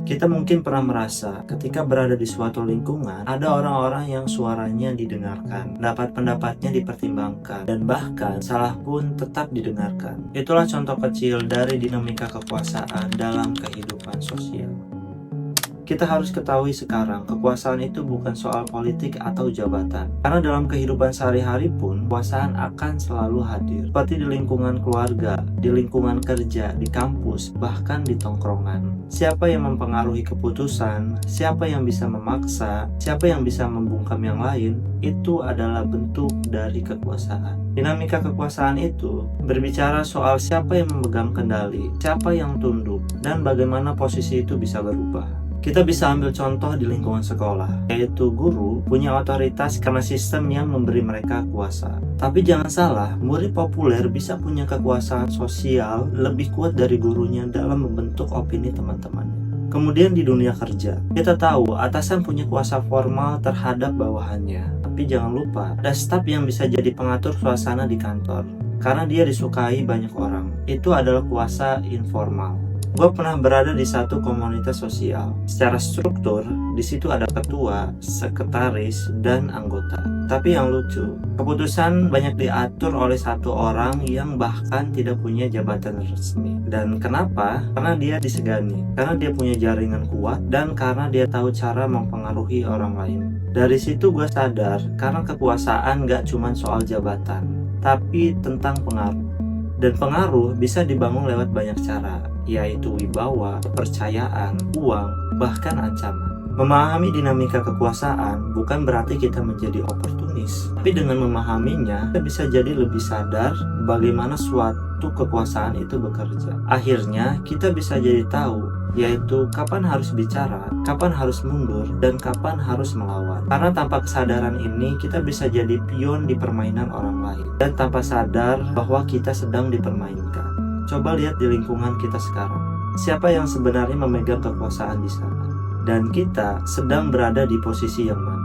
Kita mungkin pernah merasa ketika berada di suatu lingkungan, ada orang-orang yang suaranya didengarkan, pendapatnya dipertimbangkan, dan bahkan salah pun tetap didengarkan. Itulah contoh kecil dari dinamika kekuasaan dalam kehidupan sosial. Kita harus ketahui sekarang, kekuasaan itu bukan soal politik atau jabatan. Karena dalam kehidupan sehari-hari pun, kekuasaan akan selalu hadir. Seperti di lingkungan keluarga, di lingkungan kerja, di kampus, bahkan di tongkrongan. Siapa yang mempengaruhi keputusan, siapa yang bisa memaksa, siapa yang bisa membungkam yang lain, itu adalah bentuk dari kekuasaan. Dinamika kekuasaan itu berbicara soal siapa yang memegang kendali, siapa yang tunduk, dan bagaimana posisi itu bisa berubah. Kita bisa ambil contoh di lingkungan sekolah, yaitu guru punya otoritas karena sistem yang memberi mereka kuasa. Tapi jangan salah, murid populer bisa punya kekuasaan sosial lebih kuat dari gurunya dalam membentuk opini teman-temannya. Kemudian di dunia kerja, kita tahu atasan punya kuasa formal terhadap bawahannya. Tapi jangan lupa, ada staf yang bisa jadi pengatur suasana di kantor. Karena dia disukai banyak orang. Itu adalah kuasa informal. Gue pernah berada di satu komunitas sosial. Secara struktur, di situ ada ketua, sekretaris, dan anggota. Tapi yang lucu, keputusan banyak diatur oleh satu orang yang bahkan tidak punya jabatan resmi. Dan kenapa? Karena dia disegani, karena dia punya jaringan kuat, dan karena dia tahu cara mempengaruhi orang lain. Dari situ gue sadar, karena kekuasaan gak cuma soal jabatan, tapi tentang pengaruh. Dan pengaruh bisa dibangun lewat banyak cara, yaitu wibawa, kepercayaan, uang, bahkan ancaman. Memahami dinamika kekuasaan bukan berarti kita menjadi oportunis, tapi dengan memahaminya, kita bisa jadi lebih sadar bagaimana suatu kekuasaan itu bekerja. Akhirnya, kita bisa jadi tahu, yaitu kapan harus bicara, kapan harus mundur, dan kapan harus melawan. Karena tanpa kesadaran ini, kita bisa jadi pion di permainan orang lain, dan tanpa sadar bahwa kita sedang dipermainkan. Coba lihat di lingkungan kita sekarang, siapa yang sebenarnya memegang kekuasaan di sana, dan kita sedang berada di posisi yang mana.